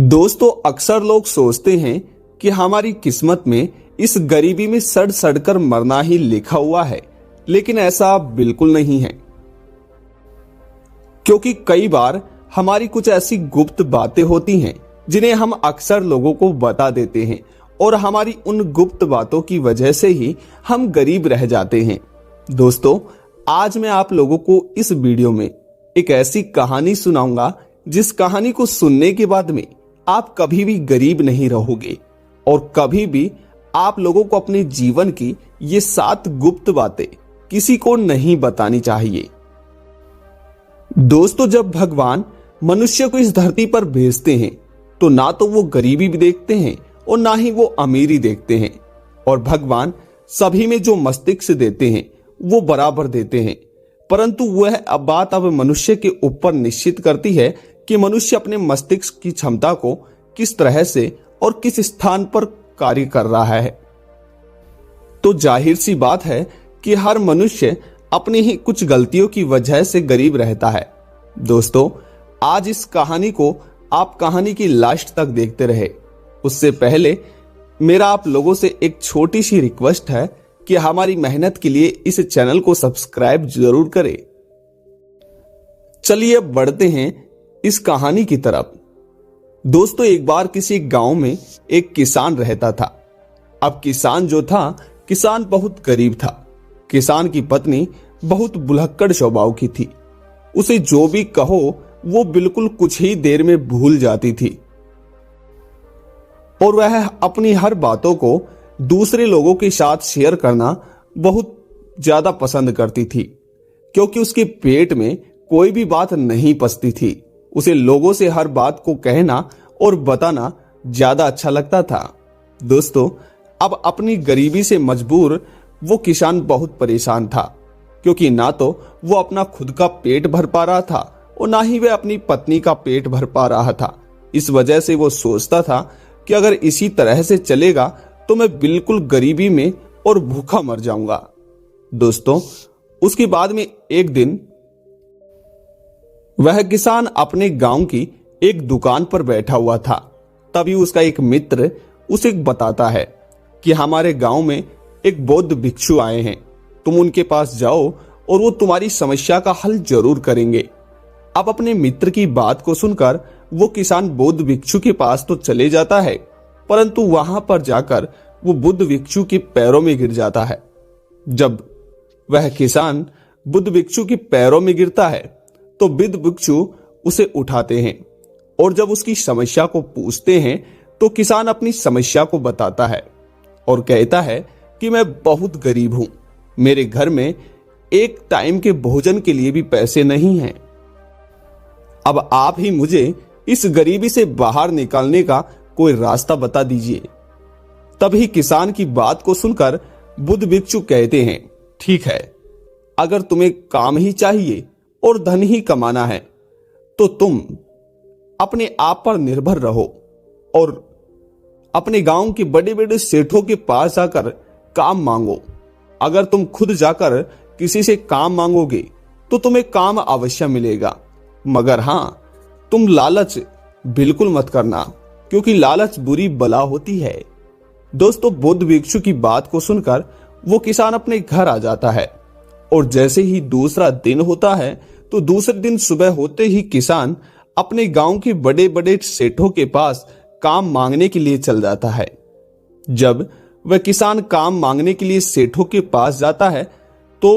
दोस्तों, अक्सर लोग सोचते हैं कि हमारी किस्मत में इस गरीबी में सड़ सड़ कर मरना ही लिखा हुआ है, लेकिन ऐसा बिल्कुल नहीं है। क्योंकि कई बार हमारी कुछ ऐसी गुप्त बातें होती हैं जिन्हें हम अक्सर लोगों को बता देते हैं और हमारी उन गुप्त बातों की वजह से ही हम गरीब रह जाते हैं। दोस्तों, आज मैं आप लोगों को इस वीडियो में एक ऐसी कहानी सुनाऊंगा जिस कहानी को सुनने के बाद में आप कभी भी गरीब नहीं रहोगे और कभी भी आप लोगों को अपने जीवन की ये 7 गुप्त बातें किसी को नहीं बतानी चाहिए। दोस्तों, जब भगवान मनुष्य को इस धरती पर भेजते हैं तो ना तो वो गरीबी भी देखते हैं और ना ही वो अमीरी देखते हैं, और भगवान सभी में जो मस्तिष्क देते हैं वो बराबर देते हैं। परंतु वह बात अब मनुष्य के ऊपर निश्चित करती है कि मनुष्य अपने मस्तिष्क की क्षमता को किस तरह से और किस स्थान पर कार्य कर रहा है। तो जाहिर सी बात है कि हर मनुष्य अपनी ही कुछ गलतियों की वजह से गरीब रहता है। दोस्तों, आज इस कहानी को आप कहानी की लास्ट तक देखते रहे। उससे पहले मेरा आप लोगों से एक छोटी सी रिक्वेस्ट है कि हमारी मेहनत के लिए इस चैनल को सब्सक्राइब जरूर करें। चलिए बढ़ते हैं इस कहानी की तरफ। दोस्तों, एक बार किसी गांव में एक किसान रहता था। अब किसान जो था, किसान बहुत गरीब था। किसान की पत्नी बहुत भुलक्कड़ स्वभाव की थी। उसे जो भी कहो वो बिल्कुल कुछ ही देर में भूल जाती थी और वह अपनी हर बातों को दूसरे लोगों के साथ शेयर करना बहुत ज्यादा पसंद करती थी, क्योंकि उसके पेट में कोई भी बात नहीं पचती थी। उसे लोगों से हर बात को कहना और बताना ज्यादा अच्छा लगता था। दोस्तों, अब अपनी गरीबी से मजबूर वो किसान बहुत परेशान था, क्योंकि ना तो वो अपना खुद का पेट भर पा रहा था और ना ही वह अपनी पत्नी का पेट भर पा रहा था। इस वजह से वो सोचता था कि अगर इसी तरह से चलेगा तो मैं बिल्कुल गरीबी में और भूखा मर जाऊंगा। दोस्तों, उसके बाद में एक दिन वह किसान अपने गांव की एक दुकान पर बैठा हुआ था। तभी उसका एक मित्र उसे बताता है कि हमारे गांव में एक बौद्ध भिक्षु आए हैं, तुम उनके पास जाओ और वो तुम्हारी समस्या का हल जरूर करेंगे। अब अपने मित्र की बात को सुनकर वो किसान बौद्ध भिक्षु के पास तो चले जाता है, परंतु वहां पर जाकर वो बुद्ध भिक्षु के पैरों में गिर जाता है। जब वह किसान बुद्ध भिक्षु के पैरों में गिरता है तो बुद्ध भिक्षु उसे उठाते हैं और जब उसकी समस्या को पूछते हैं तो किसान अपनी समस्या को बताता है और कहता है कि मैं बहुत गरीब हूं, मेरे घर में एक टाइम के भोजन के लिए भी पैसे नहीं हैं। अब आप ही मुझे इस गरीबी से बाहर निकालने का कोई रास्ता बता दीजिए। तभी किसान की बात को सुनकर बुद्ध भिक्षु कहते हैं, ठीक है, अगर तुम्हें काम ही चाहिए और धन ही कमाना है तो तुम अपने आप पर निर्भर रहो और अपने गांव के बड़े बड़े सेठों के पास जाकर काम मांगो। अगर तुम खुद जाकर किसी से काम मांगोगे तो तुम्हें काम अवश्य मिलेगा, मगर हां, तुम लालच बिल्कुल मत करना, क्योंकि लालच बुरी बला होती है। दोस्तों, बुद्ध भिक्षु की बात को सुनकर वो किसान अपने घर आ जाता है और जैसे ही दूसरा दिन होता है तो दूसरे दिन सुबह होते ही किसान अपने गांव के बड़े बड़े सेठों के पास काम मांगने के लिए चल जाता है। जब वह किसान काम मांगने के लिए सेठों के पास जाता है तो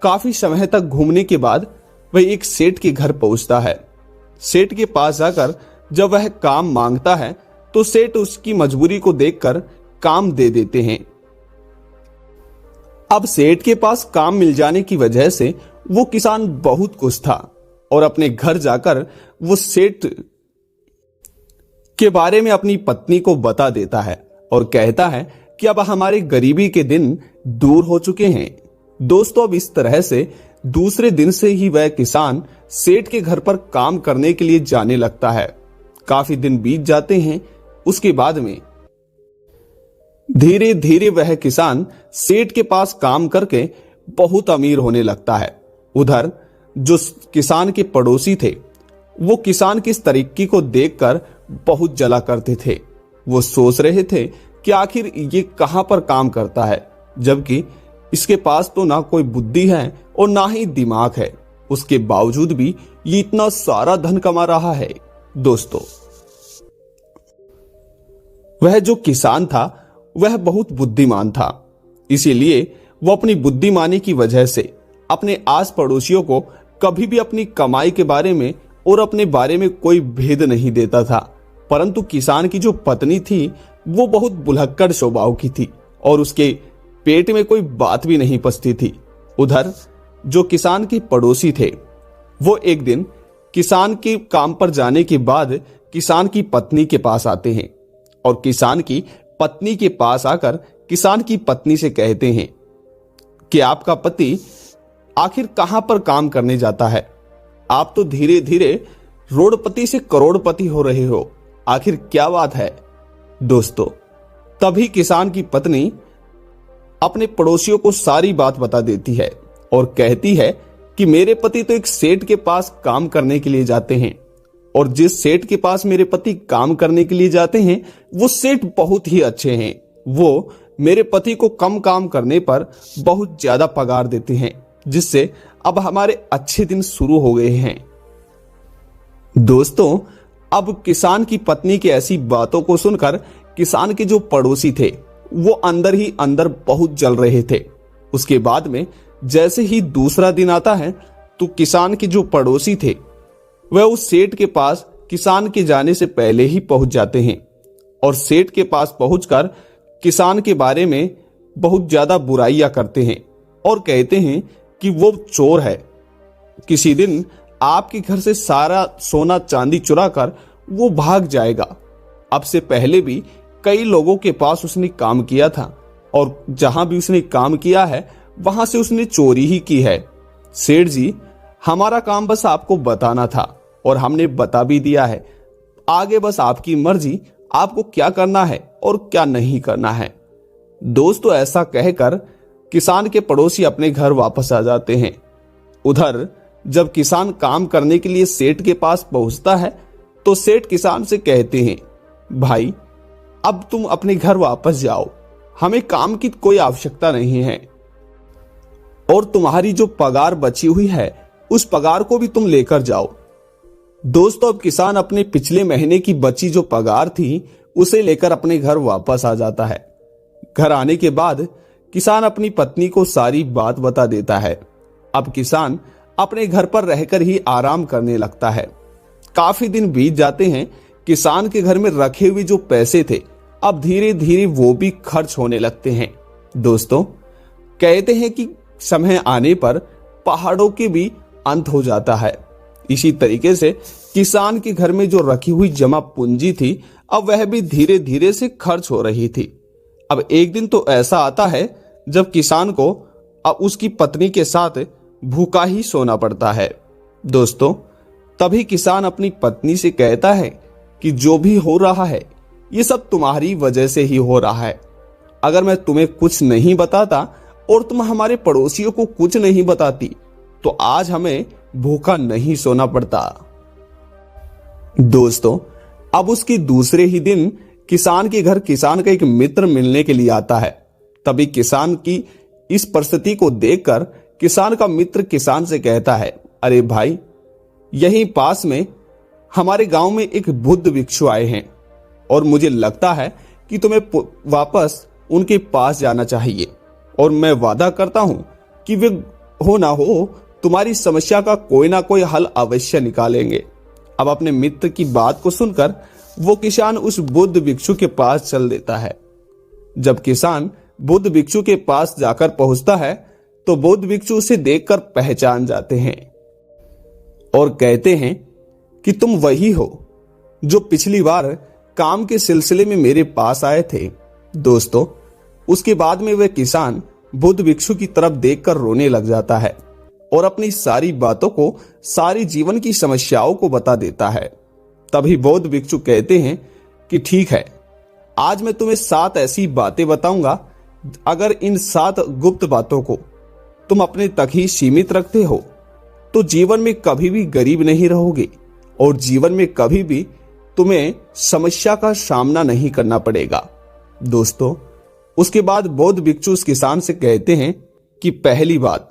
काफी समय तक घूमने के बाद वह एक सेठ के घर पहुंचता है। सेठ के पास जाकर जब वह काम मांगता है तो सेठ उसकी मजबूरी को देखकर काम दे देते हैं। अब सेठ के पास काम मिल जाने की वजह से वो किसान बहुत खुश था और अपने घर जाकर वो सेठ के बारे में अपनी पत्नी को बता देता है और कहता है कि अब हमारे गरीबी के दिन दूर हो चुके हैं। दोस्तों, अब इस तरह से दूसरे दिन से ही वह किसान सेठ के घर पर काम करने के लिए जाने लगता है। काफी दिन बीत जाते हैं। उसके बाद में धीरे धीरे वह किसान सेठ के पास काम करके बहुत अमीर होने लगता है। उधर जो किसान के पड़ोसी थे वो किसान की इस तरक्की को देखकर बहुत जला करते थे। वो सोच रहे थे कि आखिर ये कहां पर काम करता है, जबकि इसके पास तो ना कोई बुद्धि है और ना ही दिमाग है। उसके बावजूद भी ये इतना सारा धन कमा रहा है। दोस्तों, वह जो किसान था वह बहुत बुद्धिमान था, इसीलिए वो अपनी बुद्धिमानी की वजह से अपने आस पड़ोसियों को कभी भी अपनी कमाई के बारे में और अपने बारे में कोई भेद नहीं देता था। परंतु किसान की जो पत्नी थी वो बहुत भुलक्कड़ स्वभाव की थी और उसके पेट में कोई बात भी नहीं पचती थी। उधर जो किसान के पड़ोसी थे वो एक दिन किसान के काम पर जाने के बाद किसान की पत्नी के पास आते हैं और किसान की पत्नी के पास आकर किसान की पत्नी से कहते हैं कि आपका पति आखिर कहां पर काम करने जाता है? आप तो धीरे धीरे रोडपति से करोड़पति हो रहे हो, आखिर क्या बात है? दोस्तों, तभी किसान की पत्नी अपने पड़ोसियों को सारी बात बता देती है और कहती है कि मेरे पति तो एक सेठ के पास काम करने के लिए जाते हैं और जिस सेठ के पास मेरे पति काम करने के लिए जाते हैं वो सेठ बहुत ही अच्छे हैं। वो मेरे पति को कम काम करने पर बहुत ज्यादा पगार देते हैं, जिससे अब हमारे अच्छे दिन शुरू हो गए हैं। दोस्तों, अब किसान की पत्नी की ऐसी बातों को सुनकर किसान के जो पड़ोसी थे वो अंदर ही अंदर बहुत जल रहे थे। उसके बाद में जैसे ही दूसरा दिन आता है तो किसान के जो पड़ोसी थे वह उस सेठ के पास किसान के जाने से पहले ही पहुंच जाते हैं और सेठ के पास पहुंचकर किसान के बारे में बहुत ज्यादा बुराइयां करते हैं और कहते हैं कि वो चोर है। किसी दिन आपके घर से सारा सोना चांदी चुरा कर वो भाग जाएगा। अब से पहले भी कई लोगों के पास उसने काम किया था और जहां भी उसने काम किया है वहां से उसने चोरी ही की है। सेठ जी, हमारा काम बस आपको बताना था और हमने बता भी दिया है। आगे बस आपकी मर्जी, आपको क्या करना है और क्या नहीं करना है। दोस्तों, ऐसा कहकर किसान के पड़ोसी अपने घर वापस आ जाते हैं। उधर जब किसान काम करने के लिए सेठ के पास पहुंचता है तो सेठ किसान से कहते हैं, भाई अब तुम अपने घर वापस जाओ, हमें काम की कोई आवश्यकता नहीं है और तुम्हारी जो पगार बची हुई है उस पगार को भी तुम लेकर जाओ। दोस्तों, अब किसान अपने पिछले महीने की बची जो पगार थी उसे लेकर अपने घर वापस आ जाता है। घर आने के बाद किसान अपनी पत्नी को सारी बात बता देता है। अब किसान अपने घर पर रहकर ही आराम करने लगता है। काफी दिन बीत जाते हैं। किसान के घर में रखे हुए जो पैसे थे अब धीरे धीरे वो भी खर्च होने लगते हैं। दोस्तों, कहते हैं कि समय आने पर पहाड़ों के भी अंत हो जाता है। इसी तरीके से किसान के घर में जो रखी हुई जमा पूंजी थी अब वह भी धीरे धीरे से खर्च हो रही थी। अब एक दिन तो ऐसा आता है जब किसान को अब उसकी पत्नी के साथ भूखा ही सोना पड़ता है। दोस्तों, तभी किसान अपनी पत्नी से कहता है कि जो भी हो रहा है ये सब तुम्हारी वजह से ही हो रहा है। अगर मैं तुम्हें कुछ नहीं बताता और तुम हमारे पड़ोसियों को कुछ नहीं बताती तो आज हमें भूखा नहीं सोना पड़ता। दोस्तों, अब उसके दूसरे ही दिन किसान के घर किसान का एक मित्र मिलने के लिए आता है। तभी किसान की इस परिस्थिति को देखकर किसान का मित्र किसान से कहता है, अरे भाई, यहीं पास में हमारे गांव में एक बुद्ध भिक्षु आए हैं और मुझे लगता है कि तुम्हें वापस उनके पास जाना चाहिए और मैं वादा करता हूं कि वे हो ना हो तुम्हारी समस्या का कोई ना कोई हल अवश्य निकालेंगे। अब अपने मित्र की बात को सुनकर वो किसान उस बुद्ध भिक्षु के पास चल देता है। जब किसान बुद्ध भिक्षु के पास जाकर पहुंचता है तो बुद्ध भिक्षु उसे देखकर पहचान जाते हैं और कहते हैं कि तुम वही हो जो पिछली बार काम के सिलसिले में मेरे पास आए थे। दोस्तों, उसके बाद में वह किसान बुद्ध भिक्षु की तरफ देखकर रोने लग जाता है और अपनी सारी बातों को, सारी जीवन की समस्याओं को बता देता है। तभी बौद्ध भिक्षु कहते हैं कि ठीक है, आज मैं तुम्हें 7 ऐसी बातें बताऊंगा। अगर इन 7 गुप्त बातों को तुम अपने तक ही सीमित रखते हो तो जीवन में कभी भी गरीब नहीं रहोगे और जीवन में कभी भी तुम्हें समस्या का सामना नहीं करना पड़ेगा। दोस्तों, उसके बाद बौद्ध भिक्षु उस किसान से कहते हैं कि पहली बात,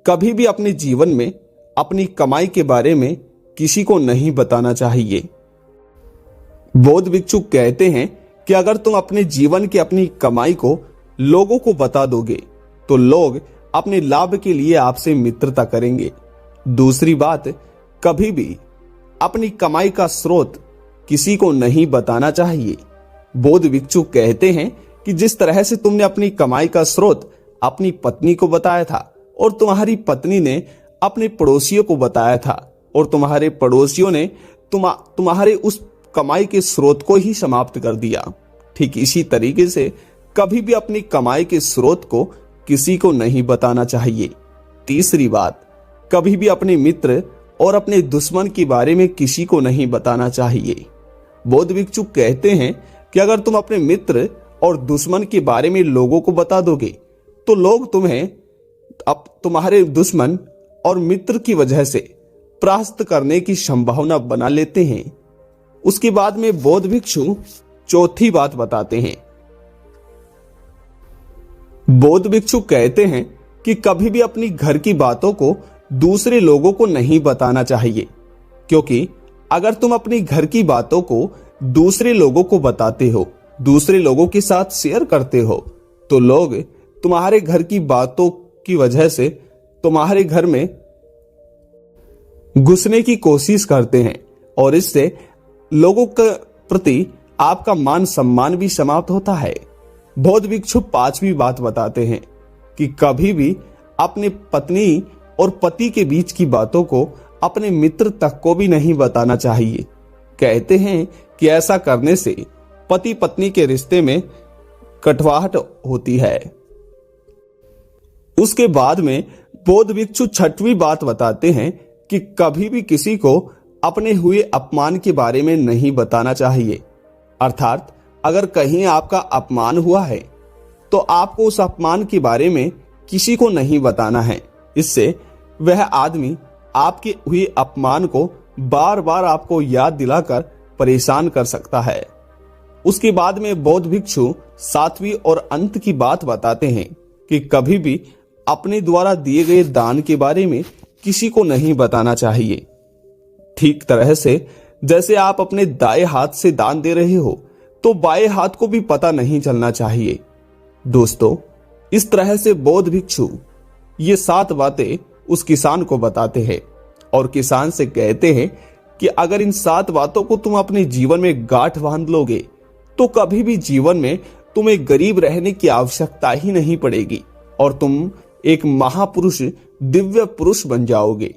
कभी भी अपने जीवन में अपनी कमाई के बारे में किसी को नहीं बताना चाहिए। बौद्ध भिक्षु कहते हैं कि अगर तुम अपने जीवन की अपनी कमाई को लोगों को बता दोगे तो लोग अपने लाभ के लिए आपसे मित्रता करेंगे। दूसरी बात, कभी भी अपनी कमाई का स्रोत किसी को नहीं बताना चाहिए। बौद्ध भिक्षु कहते हैं कि जिस तरह से तुमने अपनी कमाई का स्रोत अपनी पत्नी को बताया था और तुम्हारी पत्नी ने अपने पड़ोसियों को बताया था और तुम्हारे पड़ोसियों ने तुम्हारे उस कमाई के स्रोत को ही समाप्त कर दिया, ठीक इसी तरीके से कभी भी अपनी कमाई के स्रोत को किसी को नहीं बताना चाहिए। तीसरी बात, कभी भी अपने मित्र और अपने दुश्मन के बारे में किसी को नहीं बताना चाहिए। बौद्ध भिक्षु कहते हैं कि अगर तुम अपने मित्र और दुश्मन के बारे में लोगों को बता दोगे तो लोग तुम्हें अब तुम्हारे दुश्मन और मित्र की वजह से परास्त करने की संभावना बना लेते हैं। उसके बाद में बौद्ध भिक्षु चौथी बात बताते हैं। बौद्ध भिक्षु कहते हैं कि कभी भी अपनी घर की बातों को दूसरे लोगों को नहीं बताना चाहिए, क्योंकि अगर तुम अपनी घर की बातों को दूसरे लोगों को बताते हो, दूसरे लोगों के साथ शेयर करते हो, तो लोग तुम्हारे घर की बातों की वजह से तुम्हारे घर में घुसने की कोशिश करते हैं और इससे लोगों के प्रति आपका मान सम्मान भी समाप्त होता है। बौद्ध भिक्षु पांचवी बात बताते हैं कि कभी भी अपने पत्नी और पति के बीच की बातों को अपने मित्र तक को भी नहीं बताना चाहिए। कहते हैं कि ऐसा करने से पति पत्नी के रिश्ते में कटवाहट होती है। उसके बाद में बौद्ध भिक्षु छठवीं बात बताते हैं कि कभी भी किसी को अपने हुए अपमान के बारे में नहीं बताना चाहिए। अर्थात अगर कहीं आपका अपमान हुआ है तो आपको उस अपमान के बारे में किसी को नहीं बताना है। इससे वह आदमी आपके हुए अपमान को बार बार आपको याद दिलाकर परेशान कर सकता है। उसके बाद में बौद्ध भिक्षु सातवीं और अंत की बात बताते हैं कि कभी भी अपने द्वारा दिए गए दान के बारे में किसी को नहीं बताना चाहिए। ठीक तरह से जैसे आप अपने दाएं हाथ से दान दे रहे हो तो बाएं हाथ को भी पता नहीं चलना चाहिए। दोस्तों, इस तरह से बौद्ध भिक्षु ये 7 बातें उस किसान को बताते हैं और किसान से कहते हैं कि अगर इन 7 बातों को तुम अपने जीवन में गांठ बांध लोगे तो कभी भी जीवन में तुम्हें गरीब रहने की आवश्यकता ही नहीं पड़ेगी और तुम एक महापुरुष, दिव्य पुरुष बन जाओगे।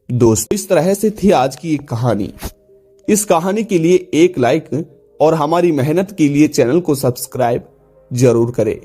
दोस्तों, इस तरह से थी आज की एक कहानी। इस कहानी के लिए एक लाइक और हमारी मेहनत के लिए चैनल को सब्सक्राइब जरूर करें।